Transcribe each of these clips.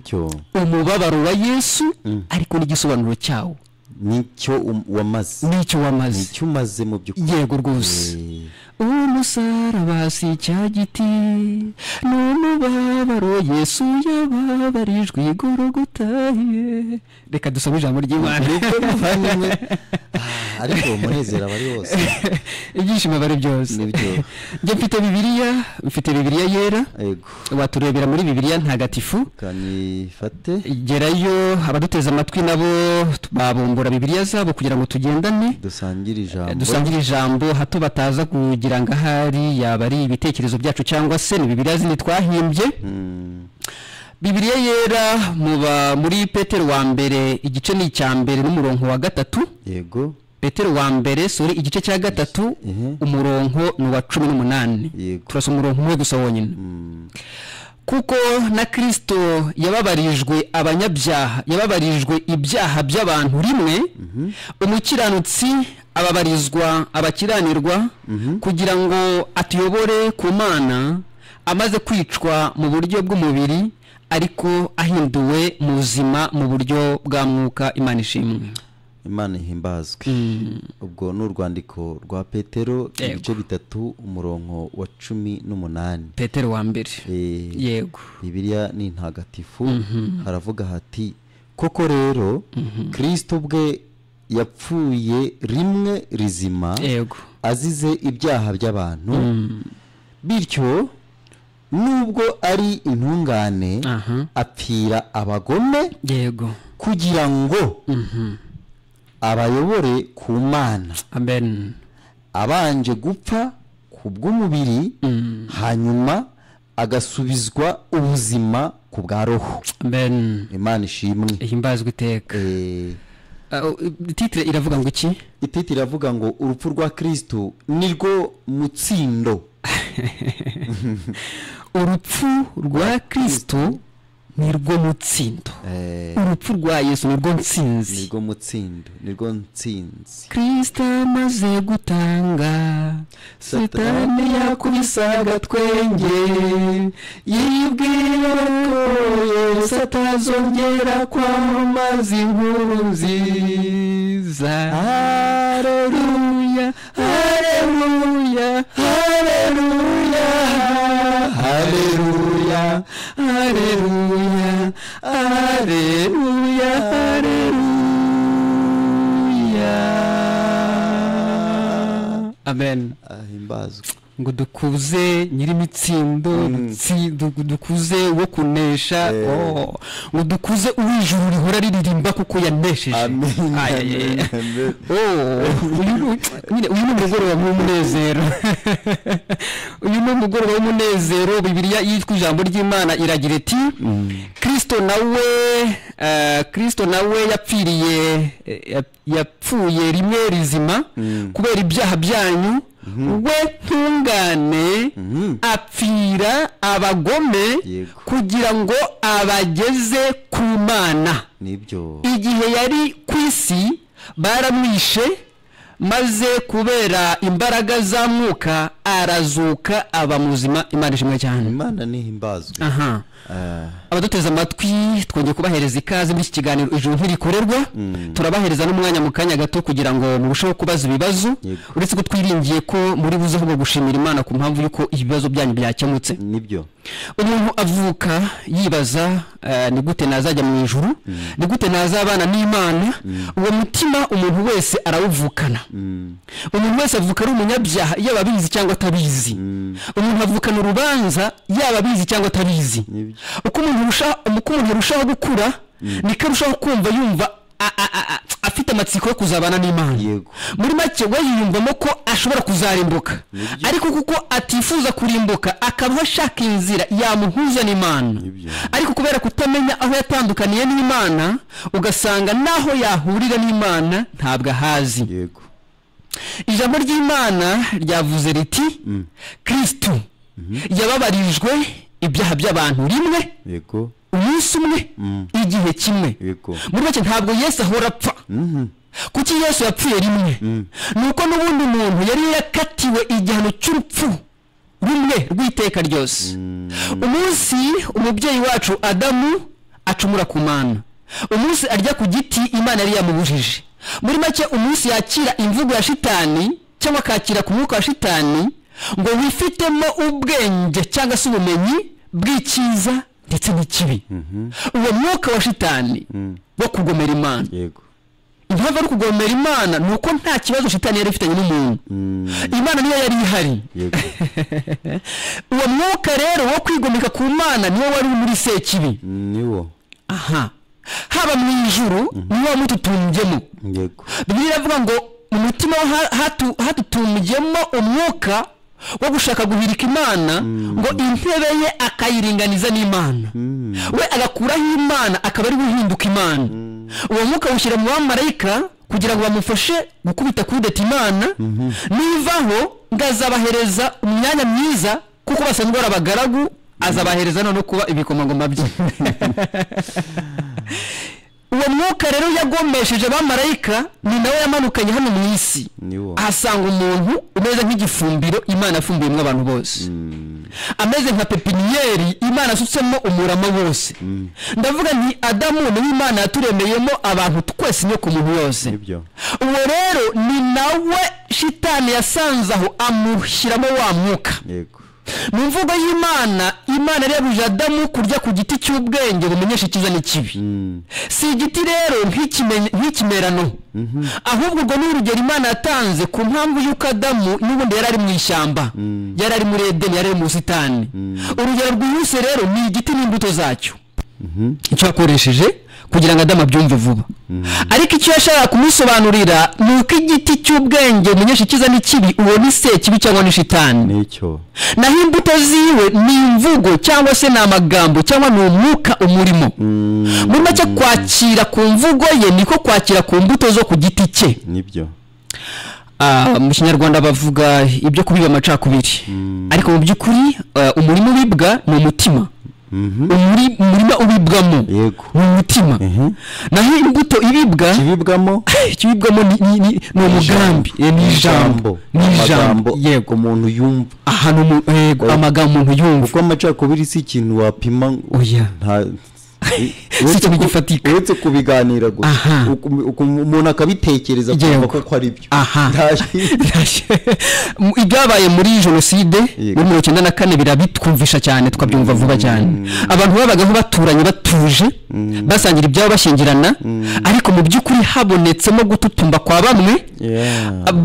cyo umubabaro wa Yesu ariko n'igisobanuro cyawo nicyo wamaze nicyo umaze mu by'ukuri. Yego rwose umusaraba si cya giti n'umubabaro Yesu yababarijwe igorogota. Reka dusome ijambo ry'Imana ariko umunezero bari wose ibyishimo bari byose. Nibyo Njye mfite Bibiliya yera. Yego Waturebera muri Bibiliya ntagatifu kanifate gerayo abaduteza amatwi nabo babumbura Bibiliya zabo kugira ngo tugendane dusangire ijambo hato bataza kugira ngo ahari yaba ari ibitekerezo byacu cyangwa se ni Bibiliya zindi twahimbye. Bibiliya yera muri Petero wa mbere igice ni icya mbere n'umurongo wa gatatu. Yego Petero wa mbere igice cya gatatu umurongo ni wa 18. Turasoma umurongo umwe gusa wonyine. Kuko na Kristo yababarijwe abanyabyaha yababarijwe ibyaha by'abantu rimwe, umukiranutsi ababarizwa abakiranirwa kugira ngo atuyobore ku Mana, amaze kwicwa mu buryo bw'umubiri ariko ahinduwe muzima mu buryo bwa mwuka. Imana ishimwe. Imana ihimbazwe. Ubwo n'urwandiko rwa Petero ibice bitatu umurongo wa 18. Petero wa mbere. Yego Bibiliya ni ntagatifu. Haravuga hati koko rero Kristo bwe yapfuye rimwe rizima. Yego azize ibyaha by'abantu. Bityo nubwo ari intungane apfira abagome. Yego kugira ngo abayobore ku Mana. Amen. Abanje gupfa ku bw'umubiri hanyuma agasubizwa ubuzima ku bwa roho. Amen. Imana ishimwe ihimbazwe iteka. Titre iravuga ngo iki? Titre iravuga ngo urupfu rwa Kristo nirwo mutsindo. Urupfu rwa Kristo nirwo mutsindo. Urupfu rwa Yesu nirwo ntsinzi. Nirwo mutsindo, nirwo ntsinzi. Kristo amaze gutanga, Satani yakubisaga twenge, yibwira ko Yesu atazongera kwamamaza inkuru nziza. Haleluya, haleluya, haleluya, haleluya, haleluya, haleluya, haleluya. Amen. Ahimbazwe. Ngo dukuze nyirimitsindo, dukuze wo kunesha. Ngo dukuze uwijuru rihora riririmba kuko yanesheje. Amen. Uyu ni umugoroba w'umunezero. Uyu ni umugoroba w'umunezero. Bibiliya yitwa ijambo ry'Imana iragira iti Kristo nawe yapfuye rimwe rizima kubera ibyaha byanyu, we ntungane apfira abagome kugira ngo abageze ku Mana. Nibyo igihe yari ku isi baramwishe, maze kubera imbaraga za mwuka arazuka aba muzima. Imana ishimwe cyane. Imana nihimbazwe. Abaduteza amatwi twongeye kubahereza ikaze muri iki kiganiro ijuru ntirikorerwa. Turabahereza n'umwanya mu kanya gato kugira ngo murusheho kubaza ibibazo. Uretse ko twiringiye ko muri buze ahubwo gushimira Imana ku mpamvu yuko ibibazo byanyu byakemutse. Nibyo umuntu avuka yibaza ni gute nazajya mu ijuru, ni gute nazabana n'Imana. Uwo mutima umuntu wese arawuvukana. Umuntu wese avuka ari umunyabyaha yaba abizi cyangwa atabizi. Umuntu avukana urubanza yaba abizi cyangwa atabizi. Uko umuntu arushaho gukura niko arushaho kumva yumva afite amatsiko yo kuzabana n'Imana. Muri make we yiyumvamo ko ashobora kuzarimbuka, ariko kuko atifuza kurimbuka akabaho ashaka inzira yamuhuza n'Imana. Ariko kubera kutamenya aho yatandukaniye n'Imana, ugasanga naho yahurira n'Imana ntabwo ahazi. Ijambo ry'Imana ryavuze riti Kristo yababarijwe ibyaha by'abantu rimwe, umunsi umwe, igihe kimwe. Muri make ntabwo Yesu ahora apfa. Kuki Yesu yapfuye rimwe? Nuko n'ubundi muntu yari yakatiwe igihano cy'urupfu rumwe rw'iteka ryose. Umunsi umubyeyi wacu Adamu acumura ku Mana, umunsi arya ku giti Imana yari yamubujije. Muri make umunsi yakira imvugo ya shitani cyangwa akakira ku mwuka wa shitani ngo wifitemo ubwenge cyangwa se ubumenyi bw'icyiza ndetse n'ikibi. Uwo mwuka wa shitani wo kugomera Imana, yego, impamvu ari kugomera Imana nuko nta kibazo shitani yari ifitanye n'umuntu, Imana niyo yari ihari. Uwo mwuka rero wo kwigomeka ku Mana niwo wari muri Sekibi, niwo haba mu ijuru niwo mututumbyemo. yego, Bibiliya iravuga ngo mu mutima hatutumbyemo umwuka wo gushaka guhirika Imana, ngo intebe ye akayiringaniza n'Imana, we agakuraho Imana akaba ari guhinduka Imana. Uwo mwuka ushyira mu bamarayika kugira ngo bamufashe gukubita kudeta Imana, nivaho ngazabahereza umwanya mwiza kuko basanzwe ari abagaragu, azabahereza none kuba ibikomangoma bye. Uwo mwuka rero yagomesheje abamarayika ni nawe yamanukanye hano mu isi, ahasanga umuntu umeze nk'igifumbiro Imana yafumbiyemo abantu bose, ameze nka pepiniyeri Imana asutsemo umurama wose. Ndavuga nti Adamu ni Imana yaturemeyemo abantu twese no ku muntu yose. Uwo rero ni nawe shitani yasanze aho amushyiramo wa mwuka. Mu mvugo y'Imana, Imana yari yabuje Adamu kurya ku giti cy'ubwenge bumenyesha icyiza n'ikibi. Si igiti rero nk'ikimerano, ahubwo ubwo ni urugero Imana yatanze ku mpamvu y'uko Adamu n'ubundi yari ari mu ishyamba, yari ari muri Edeni, yari ari mu busitani. Urugero rwihuse rero ni igiti n'imbuto zacyo, icyo yakoresheje kugira ngo Adamu abyumve vuba. Ariko icyo yashaka kumusobanurira ni uko igiti cy'ubwenge bumenyesha icyiza n'ikibi uwo ni Sekibi cyangwa ni shitani, naho imbuto ziwe ni imvugo cyangwa se ni amagambo cyangwa ni umwuka umurimo. Muri make kwakira ku mvugo ye niko kwakira ku mbuto zo ku giti cye. Mu Kinyarwanda bavuga ibyo kubiba amacakubiri, ariko mu by'ukuri umurimo ubibwa ni umutima, umurima ubibwamo ni umutima, naho imbuto ibibwamo ni umugambi, ni ijambo, yego, umuntu yumva ahantu, yego, amagambo umuntu yumva. Kuko amacakubiri si ikintu wapima, si ikintu gifatika, uretse kubiganira gusa umuntu akabitekereza kumva ko ari byo. Ibyabaye muri jenoside muri 1994 birabitwumvisha cyane, tukabyumva vuba cyane. Abantu babagaho baturanye batuje, basangira ibyabo bashyingirana, ariko mu by'ukuri habonetsemo gututumba kwa bamwe,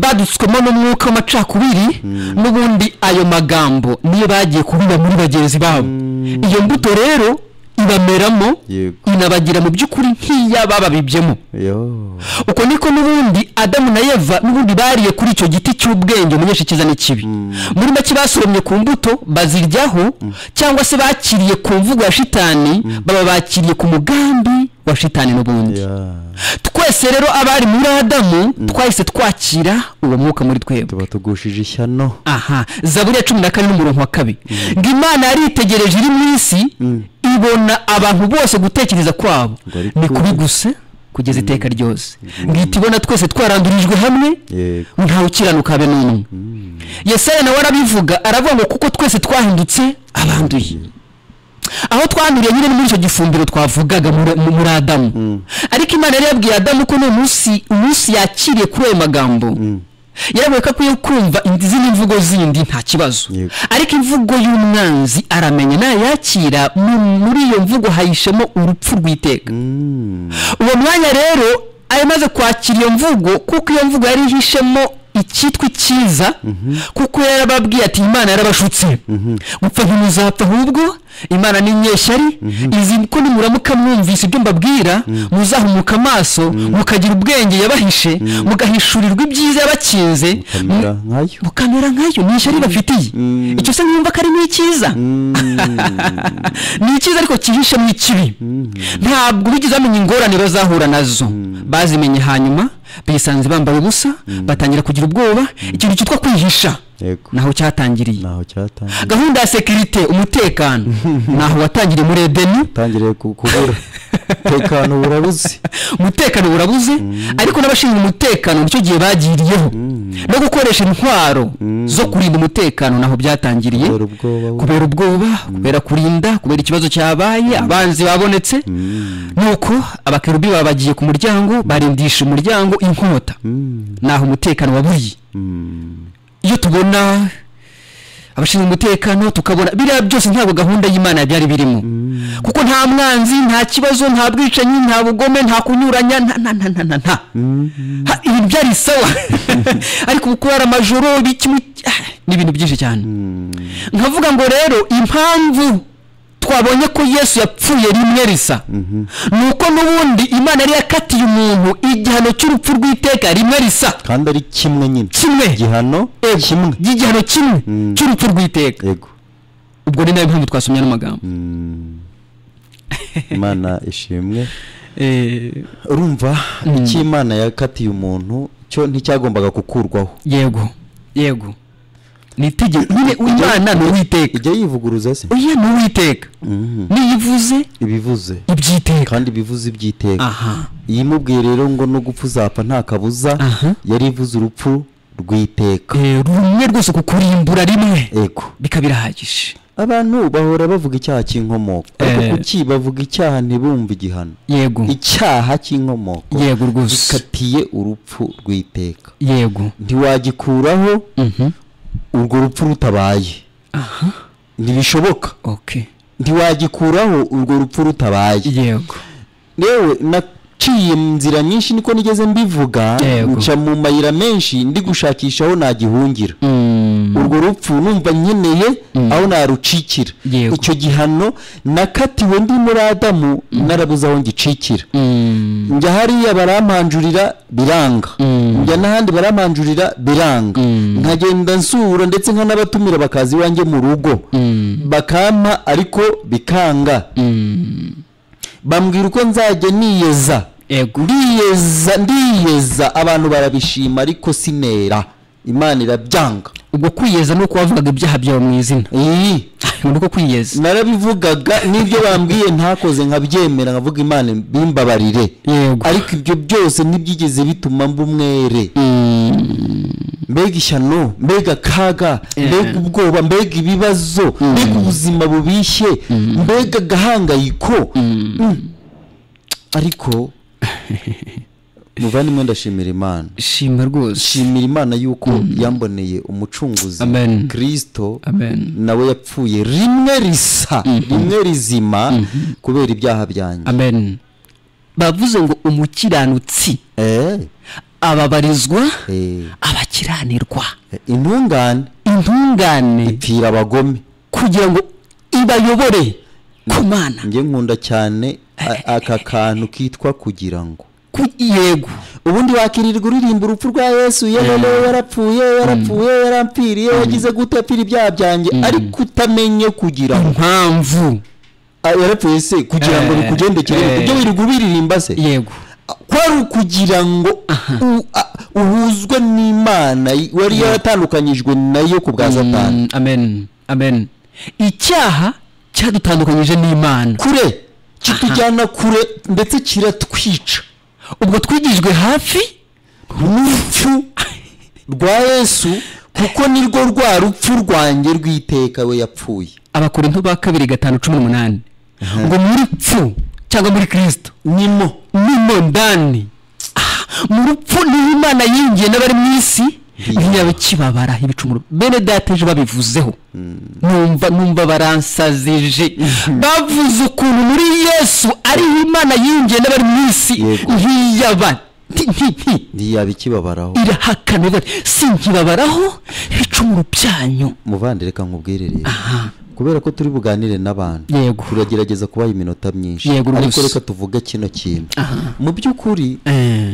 badutswemo n'umwuka w'amacakubiri, n'ubundi ayo magambo niyo bagiye kubiba muri bagenzi babo. Iyo mbuto rero ibameramo, inabagira mu by'ukuri nk'iyabababibyemo. Uko niko n'ubundi Adamu na Eva n'ubundi bariye kuri icyo giti cy'ubwenge bumenyesha icyiza n'ikibi. Muri make basoromye ku mbuto baziryaho, cyangwa se bakiriye ku mvugo ya shitani, baba bakiriye ku mugambi wa shitani n'ubundi. Twese rero abari muri Adamu twahise twakira uwo mwuka muri twebwe, tubatugushije ishyano. Zaburi ya 14:2 ngo Imana yaritegereje iri mu isi, ibona abantu bose gutekereza kwabo ni kubi gusa kugeza iteka ryose, ngita ibona twese twarandurijwe hamwe, ntawe ukiranuka habe n'umwe. Yesaya nawe arabivuga, aravuga ngo kuko twese twahindutse abanduye. Aho twanduriye nyine muri icyo gifumbiro twavugaga muri Adamu. Ariko Imana yari yabwiye Adamu ko umunsi yakiriye kuri ayo magambo, yaravuga ko akwiye kumva izindi mvugo zindi nta kibazo, ariko imvugo y'umwanzi aramenya nayakira, muri iyo mvugo hayishemo urupfu rw'iteka. Uwo mwanya rero ayamaze kwakira iyo mvugo, kuko iyo mvugo yari ihishemo icyitwa icyiza, kuko yarababwiye ati Imana yarabashutse, gupfa ntimuzapfa, ahubwo Imana ni inyeshyari, izi ko nimuramuka mwumvise ibyo mbabwira muzahumuka amaso, mukagira ubwenge yabahishe, mugahishurirwa ibyiza yabakinze, mukamera nkayo. Ni ishyari bafitiye, icyo se mwumva ko ari n'icyiza? Ni icyiza ariko kihishe mu ikibi. Ntabwo bigeze bamenya ingorane bazahura nazo, bazimenye hanyuma bisanze bambaye ubusa, batangira kugira ubwoba. Ikintu cyitwa kwihisha naho cyatangiriye. Gahunda ya security, umutekano, naho watangiriye muri Edeni, tangiriye kubura umutekano burabuze, ariko n'abashinzwe umutekano nicyo gihe bagiriyeho no gukoresha intwaro zo kurinda umutekano naho byatangiriye kubera ubwoba kubera kurinda kubera ikibazo cyabaye abanzi babonetse nuko abakerubi babagiye ku muryango barindisha umuryango inkota naho umutekano waburiye iyo tubona abashinzwe umutekano tukabona biriya byose ntabwo gahunda y'Imana byari birimo kuko nta mwanzi nta kibazo nta bwicanyi nta bugome nta kunyuranya nta ibi byari sawa ariko gukora amajoro ni ibintu byinshi cyane nkavuga ngo rero impamvu twabonye ko Yesu yapfuye rimwe risa nuko n'ubundi Imana yari yakatiye umuntu igihano cy'urupfu rw'iteka rimwe risa kandi ari kimwe nyine igihano kimwe cy'urupfu rw'iteka yego ubwo ni nayo mpamvu twasomye n'amagambo Imana ishimwe urumva iki Imana yakatiye umuntu cyo nticyagombaga gukurwaho yego nitegeko nyine Imana no witeka ijya yivuguruza se oya no witeka niyivuze ibivuze ibyiteka kandi bivuze ibyiteka yimubwiye rero ngo no gupfa uzapfa nta kabuza yari ivuze urupfu rw'iteka rumwe rwose kukurimbura rimwe ego bikabirahagije abantu bahora bavuga icyaha cy'inkomoko ariko kuki bavuga icyaha ntibumve igihano yego icyaha cy'inkomoko yego rwose gikatiye urupfu rw'iteka yego ntiwagikuraho urwo rupfu rutabaye ntibishoboka ntiwagikuraho urwo rupfu rutabaye yego yewe naciye mu nzira nyinshi niko nigeze mbivuga nca mu mayira menshi ndi gushakisha aho nagihungira urwo rupfu numva nkeneye aho narucikira icyo gihano nakatiwe ndi muri Adamu narabuze aho ngicikira njya hariya barampanjurira biranga njya n'ahandi barampanjurira biranga nkagenda nsura ndetse nkanabatumira bakazi iwanjye mu rugo bakampa ariko bikanga bambwira uko nzajya niyeza ndiyeza abantu barabishima ariko sinera Imana irabyanga ubwo kwiyeza nuko wavugaga ibyaha byawe mu izina nuko kwiyeza narabivugaga n'ibyo bambwiye ntakoze nkabyemera nkavuga Imana bimbabarire ariko ibyo byose ntibyigeze bituma mba umwere mbega ishyano mbega kaga mbega ubwoba mbega ibibazo mbega ubuzima bubishye mbega gahangayiko ariko muvandimwe ndashimira Imana shima rwose shimira Imana yuko yamboneye umucunguzi Kristo nawe yapfuye rimwe risa rimwe rizima kubera ibyaha byanjye amen bavuze ngo umukiranutsi ababarizwa abakiranirwa intungane ipfira abagome kugira ngo ibayobore ku Mana nge nkunda cyane aka kantu kitwa kugira ngo yego ubundi wakirirwa uririmba urupfu rwa Yesu yarapfuye yarampfiriye yagize gute apfira ibyaha byanjye ariko utamenye kugira impamvu yarapfuye se kugira ngo bikugendekere ibyo wirirwa ubiririmba se yego kwari kugira ngo uhuzwe n'Imana wari yaratandukanyijwe nayo ku bwa Satani amen icyaha cyadutandukanyije n'Imana kure kitujyana kure ndetse kiratwica ubwo twigijwe hafi n'urupfu rwa Yesu kuko nirwo rwa rupfu rwanjye rw'iteka we yapfuye Abakorinto ba 2:5-18 ngo muri pfu cyangwa muri Kristo nimo ndani mu rupfu n'Imana yingiye n'abari mu isi ntiyabe kibabara ibicumuro bene dateje babivuzeho numva baransazije bavuze ukuntu muri Yesu ari Imana yingiye n'abari mu isi nkiyaba ntiyabe kibabaraho irahakana bati sinkibabaraho ibicumuro byanyu muvande reka nkubwire rero kubera ko turi buganire n'abantu turagerageza kubaha iminota myinshi ariko reka tuvuge kino kintu mu by'ukuri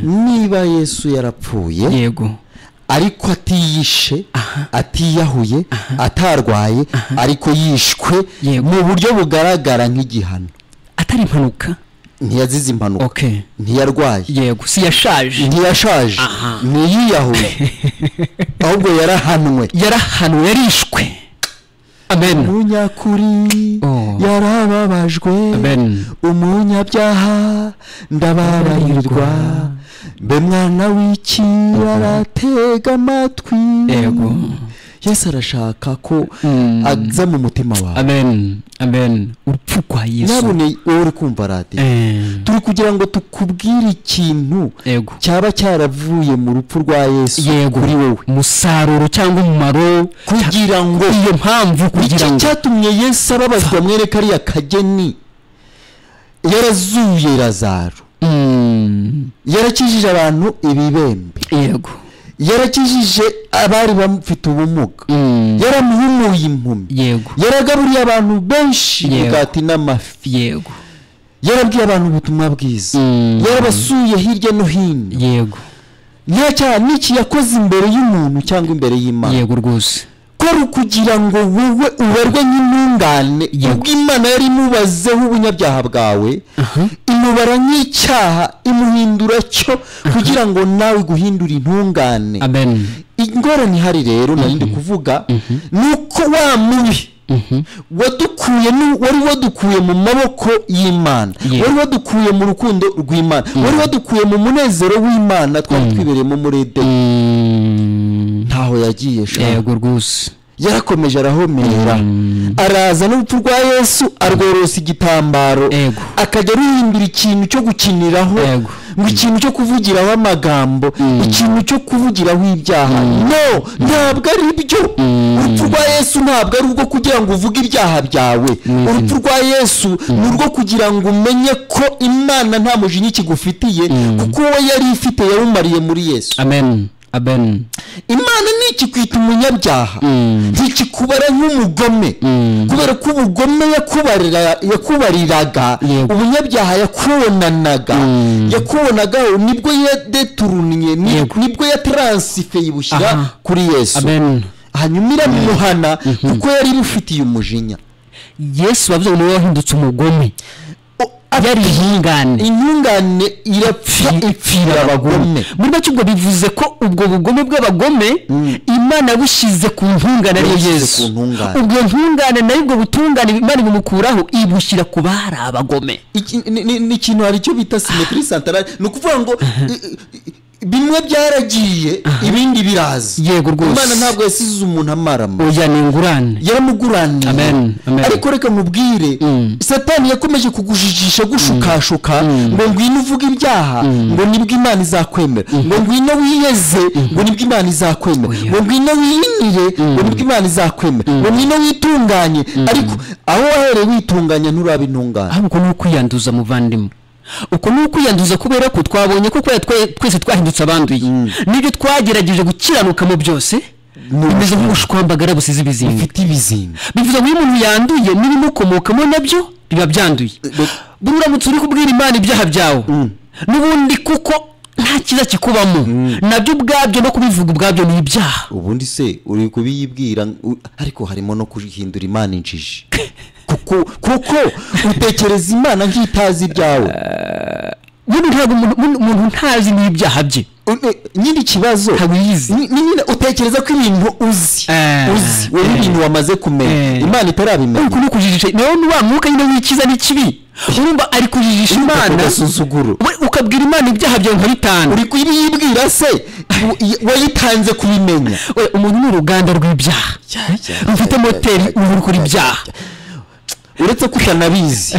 niba Yesu yarapfuye ariko atiyishe atiyahuye atarwaye ariko yishwe mu buryo bugaragara nk'igihano atari impanuka ntiyazize impanuka ntiyarwaye si yashaje ntiyiyahuye ahubwo yarahanwe yarishwe amen umunyakuri yarababajwe umunyabyaha ndababarirwa mbe mwana w'iki aratega amatwi Yesu arashaka ko aza mu mutima wawe. Amen, amen. Urupfu kwa Yesu nabone uri kumva radio turi kugira ngo tukubwire ikintu cyaba cyaravuye mu rupfu rwa Yesu kuri wowe, musaruro cyangwa umumaro, kugira ngo iyo mpamvu kugira ngo cyatumye Yesu ababazwa mwere kariya kageni yarazuye Lazaro, yarakijije abantu ibibembe, yego, yarakijije abari bafite ubumuga, yaramuhumuye impumyi, yego, yaragaburiye abantu benshi umugati n'amafi, yego, yarabwiye abantu ubutumwa bwiza, yarabasuye hirya no hino, yego. Ntacyaha niki yakoze imbere y'umuntu cyangwa imbere y'Imana, yego rwose, ko kugira ngo wowe ubarwe nk'intungane y'Imana yari imubazeho ubunyabyaha bwawe, imubara nk'icyaha, imuhindura cyo kugira ngo nawe guhindura intungane. Amen. Ingorane hari rero narindi kuvuga nuko wa mubi wari wadukuye mu maboko y'Imana, wari wadukuye mu rukundo rw'Imana, wari wadukuye mu munezero w'Imana twari twibereyemo muri Edeni, ntaho yagiye sha. Yego rwose, yarakomeje arahomera, araza n'urupfu rwa Yesu arworosa igitambaro, akajya ruhindura ikintu cyo gukiniraho, ngo ikintu cyo kuvugiraho amagambo, ikintu cyo kuvugiraho ibyaha. No, ntabwo ari byo. Urupfu rwa Yesu ntabwo ari ubwo kugira ngo uvuge ibyaha byawe. Urupfu rwa Yesu ni urwo kugira ngo umenye ko Imana nta mujinya ikigufitiye, kuko we yari ifite yarumariye muri Yesu. Amen. Amen. Imana ntikikwita umunyabyaha, ntikikubara nk'umugome, kubera ko ubugome yakubariraga, ubunyabyaha yakubonaga, nibwo yadeturunye, nibwo yatransifeye ibushyira kuri Yesu. Hanyuma iramuhana kuko yari imufitiye umujinya. Yesu bavuze ngo wahindutse umugome, yari intungane ipfira abagome. Muri make ubwo bivuze ko ubwo bugome bw'abagome Imana bushyize ku ntungane ari Yesu. Ubwo ntungane nayo ubwo butungane Imana bumukuraho ibushyira ku bari abagome. Ni ikintu hari cyo bita symétrie centrale, ni ukuvuga ngo bimwe byaragiye ibindi biraza. Yego rwose, Imana ntabwo yasize umuntu amarama, oya ni ingurane, yaramuguraniye. Amen. Ariko reka mubwire, Satani yakomeje kugujijisha gushukashuka, ngo ngwino uvuge ibyaha, ngo nibwo Imana izakwemera, ngo ngwino wiyeze, ngo nibwo Imana izakwemera, ngo ngwino winire, ngo nibwo Imana izakwemera, ngo ngwino witunganye. Ariko aho wahereye witunganya nturaba intungane, ahubwo ni ukwiyanduza muvandimwe. Uko ni ukwiyanduza kubera ko twabonye ko twese twahindutse abanduye, nibyo twagerageje gukiranuka mu byose, bimeze nk'ubushwambagara busize ibizinga, bifite ibizinga. Bivuze ngo iyo umuntu yanduye n'ibimukomokamo nabyo biba byanduye. Buramutse uri kubwira Imana ibyaha byawe n'ubundi kuko nta kiza kikubamo, nabyo ubwabyo no kubivuga ubwabyo ni ibyaha. Ubundi se uri kubiyibwira, ariko harimo no kuhindura Imana injiji. kuko utekereza Imana nk'itazi ibyawe. Umuntu ntazi n'ibyaha bye, nyine ikibazo nyine utekereza ko ibintu uzi wowe ibintu wamaze kumenya Imana itarabimenya. Uko no kujijisha nawe wa mwuka nyine wikiza n'ikibi, urumva ari kujijisha Imana, ukabwira Imana ibyaha byawe nka bitanu. Uri kuyibwira se wayitanze kubimenya. Umuntu ni uruganda rw'ibyaha, rufite moteri uri kuri ibyaha. Uretse ko utanabizi,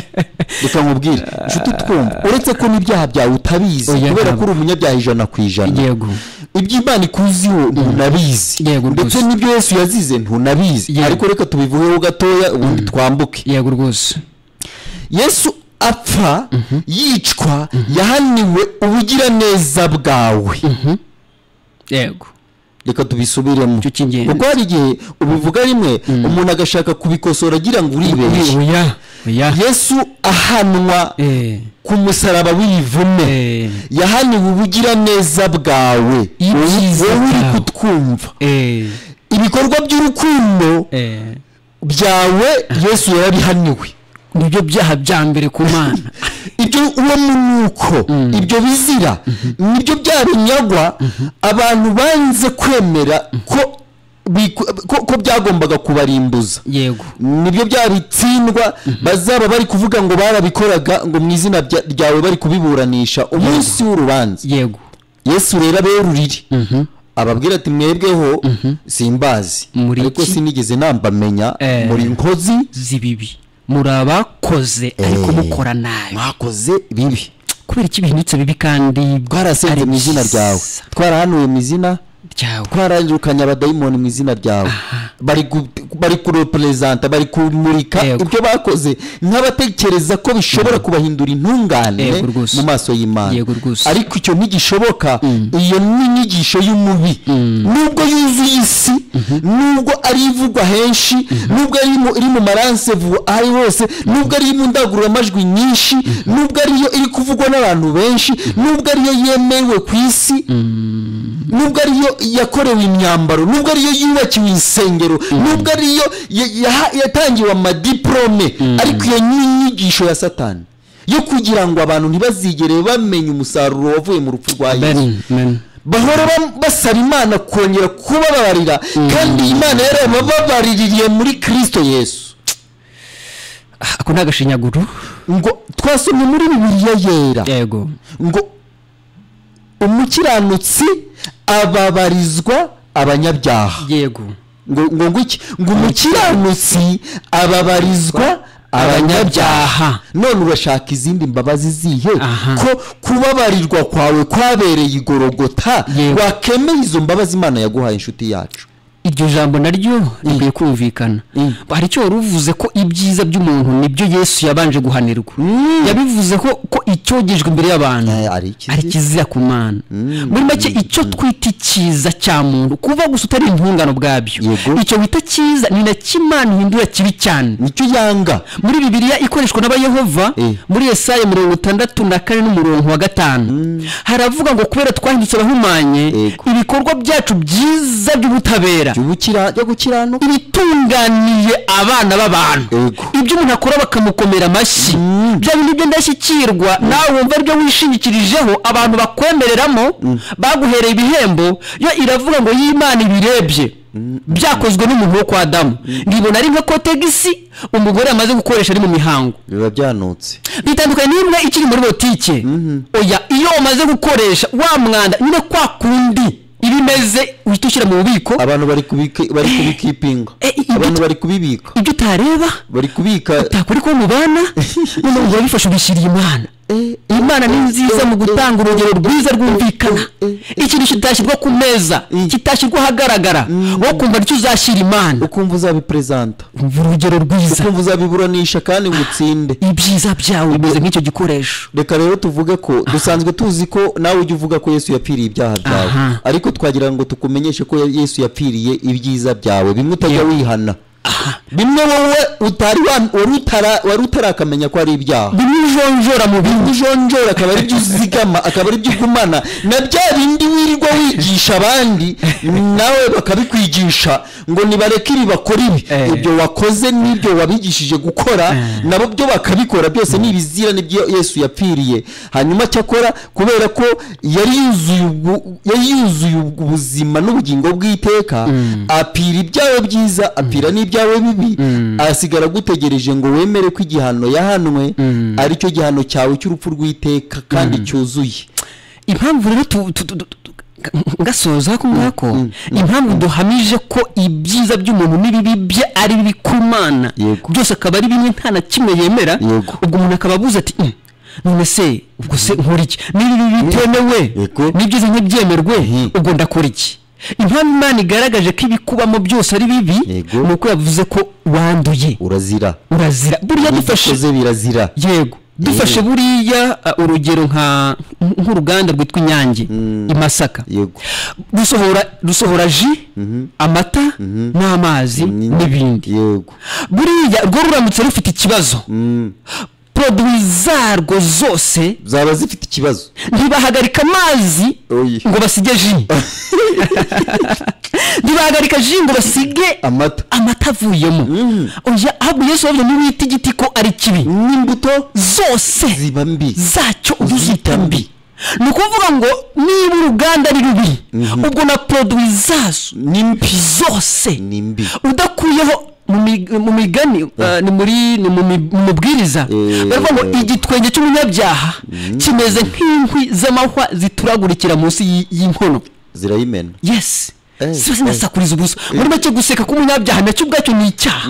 reka nkubwire inshuti twumva, uretse ko n'ibyaha byawe utabizi kubera ko uri umunyabyaha 100%. Yego, iby'Imana ikuziho ntunabizi, ndetse n'ibyo Yesu yazize ntunabizi. Ariko reka tubivugeho gatoya ubundi twambuke. Yego rwose, Yesu apfa yicwa yahaniwe ubugiraneza bwawe. Yego, reka tubisubiremo kuko hari igihe ubivuga rimwe umuntu agashaka kubikosora agira ngo uribeshye. Yesu ahanwa ku musaraba w'ivume, yahaniwe ubugiraneza bwawe, wowe uri kutwumva. Ibikorwa by'urukundo byawe Yesu yarabihaniwe, nibyo byaha bya mbere ku Mana. Ibyo uwo munuko, ibyo bizira, nibyo byabinyagwa abantu banze kwemera ko byagombaga kubarimbuza. Yego, nibyo byabitsindwa bazaba bari kuvuga ngo barabikoraga ngo mu izina ryawe bari kubiburanisha umunsi w'urubanza. Yego, Yesu rero aberurire ababwira ati mwebweho simbazi ariko sinigeze nambamenya muri inkozi z'ibibi muri abakoze ariko mukora nabi mwakoze bibi kubera iki bihindutse bibi kandi twarasenze mu izina ryawe twarahanuye mu izina ryawe twarajukanya abadayimoni mu izina ryawe bari kurepresenta bari kumurika ibyo bakoze nk'abatekereza ko bishobora kubahindura intungane mu maso y'Imana ariko icyo ntigishoboka iyo ni inyigisho y'umubi nubwo yuzuye isi nubwo ari ivugwa henshi nubwo iri mu maransevu ari hose nubwo ari mu ndangururamajwi nyinshi nubwo ariyo iri kuvugwa n'abantu benshi nubwo ariyo yemewe ku isi nubwo ariyo yakorewe imyambaro nubwo ariyo yubakiwe insengero nubwo ariyo yatangiwe amadiplome ariko iyo nyigisho ya Satani yo kugira ngo abantu ntibazigere bamenye umusaruro wavuye mu rupfu rwa Yesu bahora basaba Imana kongera kubabarira kandi Imana yarababaririye muri Kristo Yesu. Ako nagashinyaguru ngo twasomye muri Bibiliya yera yego ngo umukiranutsi ababarizwa abanyabyaha yego ngo iki ngo umukiranutsi ababarizwa abanyabyaha none urashaka izindi mbabazi zihe ko kubabarirwa kwawe kwabereye igorogota wakemeye izo mbabazi Imana yaguhaye inshuti yacu. Iryo jambo naryo rigiye kumvikana hari cyo waruvuze ko ibyiza by'umuntu nibyo Yesu yabanje guhanirwa yabivuze ko icyogejwe imbere y'abantu ari kizira ku Mana muri make icyo twita ikiza cya muntu kuva gusa utari intungano bwabyo icyo wita kiza ni na kimana hindura kibi cyane nicyo yanga muri Bibiliya ikoreshwa n'abayehova muri Yesaya 64 n'umurongo wa 5 haravuga ngo kubera twahindutse abahumanye ibikorwa byacu byiza by'ubutabera yo gukiranuka ibitunganiye abana b'abantu ibyo umuntu akora bakamukomera amashyi bya bintu byo ndashyikirwa nawe wumva ryo wishingikirijeho abantu bakwemereramo baguhereye ibihembo yo iravuga ngo y'Imana ibirebye byakozwe n'umuntu wo kwa Adamu ngibona ari nka kotegisi umugore amaze gukoresha ari mu mihango biba byanutse bitandukanye n'imwe ikiri muri botike oya iyo umaze gukoresha wa mwanda nyine kwa kundi ibimeze uhitushyira mu bubiko abantu bari kubikipinga abantu bari kubibika ibyo utareba bari kubika utakuri ko mubana none ngo bifashe ubishyiriye Imana Imana ni nziza mu gutanga urugero rwiza rwumvikana ikintu kitashyirwa ku meza kitashyirwa hagaragara wo kumva icyo uzashyira Imana ukumva uzabipresenta urugero rwiza ukumva uzabiburanisha kandi ngutsinde ibyiza byawe bimeze nk'icyo gikoresho. Reka rero tuvuge ko dusanzwe tuzi ko nawe ujye uvuga ko Yesu yapfiriye ibyaha byawe ariko twagira ngo tukumenyeshe ko Yesu yapfiriye ibyiza byawe bimwe utajya wihana bimwe wowe wari utarakamenya ko ari ibyaha bimujonjora mu bimujonjora akaba ari byo uzigama akaba ari byo ugumana na bya bindi wirirwa wigisha abandi nawe bakabikwigisha ngo nibareke ibi bakora ibi ibyo wakoze n'ibyo wabigishije gukora nabo byo bakabikora byose n'ibizira n'ibyo Yesu yapfiriye hanyuma cyakora kubera ko yari yuzuye ubuzima n'ubugingo bw'iteka apira ibyawe byiza apira n'ibyawe bibi asigara gutegereje ngo wemere ko igihano yahanwe ari cyo gihano cyawe cy'urupfu rw'iteka kandi cyuzuye. Impamvu rero ngasoza ko ngako impamvu duhamije ko ibyiza by'umuntu n'ibibi bye ari bibi ku Mana byose akaba ari bimwe nta na kimwe yemera ubwo umuntu akaba abuze ati none se ubwo se nkora iki nibi bitemewe n'ibyiza nk'ibyemerwe ubwo ndakora iki. Impamvu Imana igaragaje ko ibikubamo byose ari bibi nuko yavuze ko wanduye urazira buriya dufashe birazira yego dufashe buriya urugero nk'uruganda rwitwa Inyange i Masaka rusohora ji amata n'amazi n'ibindi buriya rwo ruramutse rufite ikibazo produit zarwo zose zaba zifite ikibazo ntibahagarika amazi ngo basige ji ntibahagarika ji ngo basige amata avuyemo oya ahubwo Yesu yavuze n'ibiti igiti ko ari kibi n'imbuto zose ziba mbi zacyo uzita mbi ni ukuvuga ngo niba uruganda ari rubi ubwo na produit zazo n'imbi zose n'imbi udakuyeho mu migani ni mu mubwiriza baravuga ngo igitwenge cy'umunyabyaha kimeze nk'inkwi z'amahwa zituragurikira munsi y'inkono zirayimena. Yes. Sinasakuriza ubusa muri make guseka k'umunyabyaha nacyo ubwacyo ni icyaha.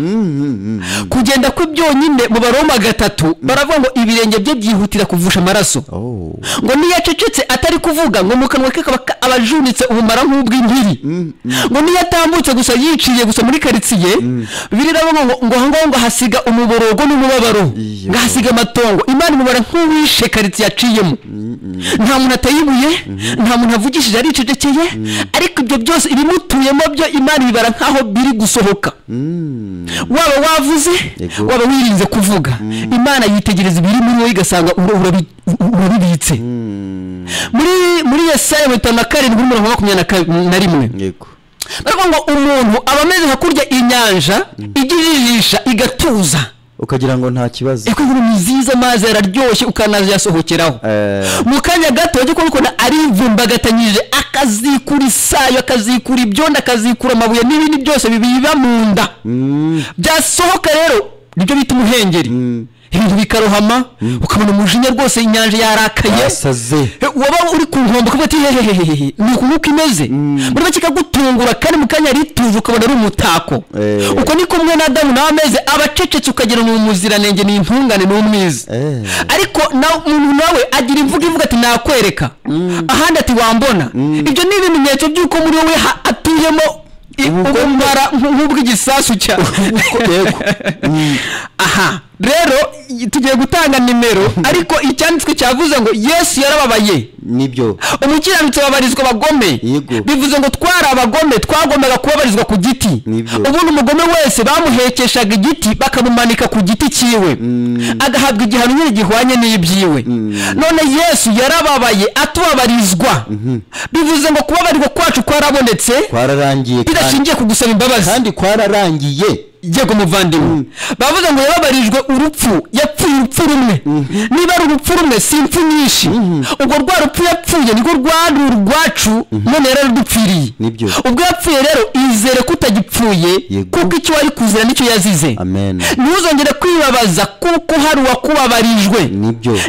Kugenda kwe byonyine mu Baroma 3 baravuga ngo ibirenge bye byihutira kuvusha amaraso. Ngo niyacecetse atari kuvuga ngo mu kanwa ke abajunitse ubumara nk'ubw'inkiri. Ngo niyatambutse gusa yiciye gusa muri karitsiye biriravuga ngo hasiga umuborogo n'umubabaro ngahasiga amatongo Imana imubara nk'uwishe karitsiye yaciyemo. Nta muntu atayibuye nta muntu avugishije aricecekeye ariko ibyo byose ibimutuyemo byo Imana ibara nkaho biri gusohoka. Waba wavuze waba wirinze kuvuga Imana yitegereza ibiri muri wowe igasanga urabibitse. Muri Yesaya 57:21 yego baravuga ngo umuntu aba ameze nka kurya inyanja igirijisha igatuza ukagira ngo nta kibazo eko nkuru nziza amazi yararyoshye ukanaza yasohokeraho mu kanya gato cyo kubona arivumbagatanyije akazikura isayo akazikura ibyondo akazikura amabuye n'ibindi byose bibiba mu nda byasohoka rero nibyo bita umuhengeri ibintu bikarohama ukabona umujinya rwose inyanja yarakaye waba uri ku nkombe ukabati hehehehe nuko imeze muri make kagutungura kandi mu kanya rituje ukabona ari umutako uko niko mwe na Adamu nawe ameze abacecetse ukagira mu muziranenge ni intungane n'umwiza ariko umuntu nawe agira imvuga ivuga ati nakwereka ahandi ati wambona ibyo ni ibimenyetso by'uko muri wowe atuyemo ubumara nk'ubw'igisasu cya aha rero tugiye gutanga nimero ariko icyanditswe cyavuze ngo Yesu yarababaye nibyo umukiranutse babarizwa abagome bivuze ngo twara abagome twagombaga kubabarizwa ku giti ubundi umugome wese bamuhekeshaga igiti bakamumanika ku giti cyiwe agahabwa igihano nyine gihwanye n'ibyiwe none Yesu yarababaye atubabarizwa bivuze ngo kubabarirwa kwacu kwarabonetse kwararangiye bidashingiye ku gusaba imbabazi kandi kwararangiye yego muvandimwe bavuze ngo yababarijwe urupfu yapfuye urupfu rumwe niba ari urupfu rumwe si impfu nyinshi ubwo rwa rupfu yapfuye niko rwari urwacu none rero dupfiriye ubwo yapfuye rero izere kutagipfuye kuko icyo wari kuzira nicyo yazize ntuzongere kwibabaza kuko hari uwakubabarijwe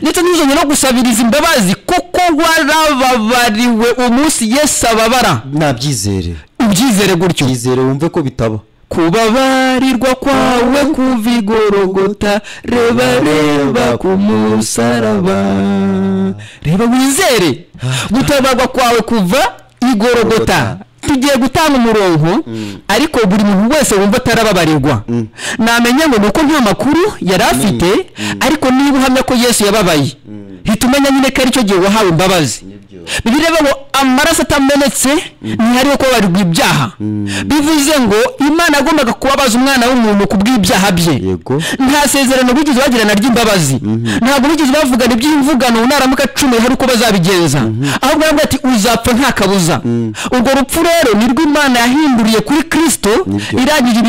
ndetse ntuzongere no gusabiriza imbabazi kuko warababariwe umunsi Yesu ababara nabyizere ubyizere gutyo byizere wumve ko bitaba kubabarirwa kwawe kuva igorogota reba ku musaraba reba wizere gutabarwa kwawe kuva igorogota tugiye gutanga umurongo ariko buri muntu wese wumva atarababarirwa namenye ngo nuko nta makuru yari afite ariko niba uhamya ko Yesu yababaye hitumenya nyine ko ari cyo gihe wahawe imbabazi bireba ngo amaraso atamenetse ntihariho ko barirwa ibyaha bivuze ngo Imana agombaga kubabaza umwana w'umuntu kubw'ibyaha bye nta sezerano bigize bagirana ry'imbabazi ntabwo bigize bavugana iby'imvugano naramuka 10 hari uko bazabigenza ahubwo baravuga ati uzapfa nta kabuza ubwo rupfu rero nirwo Imana yahinduriye kuri Kristo irangije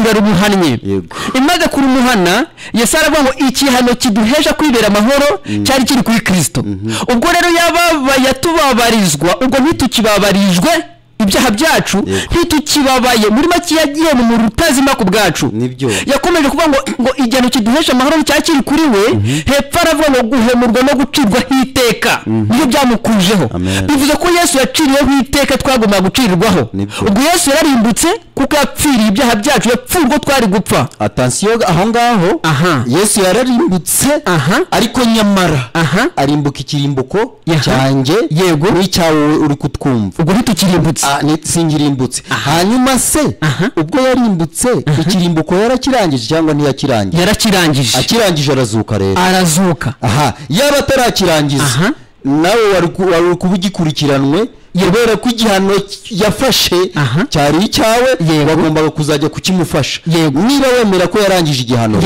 irarumuhannye imaze kurumuhana Yesu aravuga ngo ikihano kiduhesha kwibera amahoro cyari kiri kuri Kristo ubwo rero yababaye tubabarizwa ubwo ntitukibabarijwe ibyaha byacu ntitukibabaye muri make yagiye mu rutazima ku bwacu yakomeje kuvuga ngo igihano kiduhesha amahoro cyakiri kuri we hepfo aravuga ngo guhemurwa no gucirwa hiteka niyo byamukujeho bivuze ko Yesu yaciriyeho hiteka twagomba gucirirwaho ubwo Yesu yararimbutse kuko yapfiriye ibyaha byacu yapfurwa twari gupfa attention aho ngaho Yesu yararimbutse ariko nyamara arimbuka ikirimbuko cyanjye yego n'icyawe uri kutwumva ubwo ntitukirimbutse singirimbutse hanyuma se ubwo yarimbutse ikirimbuko yarakirangije cyangwa ntiyakirangije yarakirangije arazuka rero arazuka yaba atarakirangiza nawe wari kubugikurikiranwe yebera ko igihano yafashe cyari icyawe bagombaga kuzajya kukimufasha niba wemera ko yarangije igihano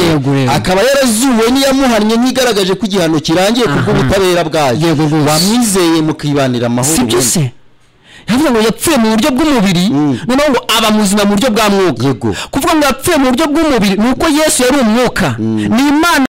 akaba yarazuwe niyamuhannye nkigaragaje ko igihano kirangiye kuko ubutabera bwayo bamwizeye mukibanira amahoro sibyo se yavuga ngo yapfuye mu buryo bw'umubiri noneho ngo aba muzima mu buryo bwa mwuka kuvuga ngo yapfuye mu buryo bw'umubiri nuko Yesu yari umwuka ni Imana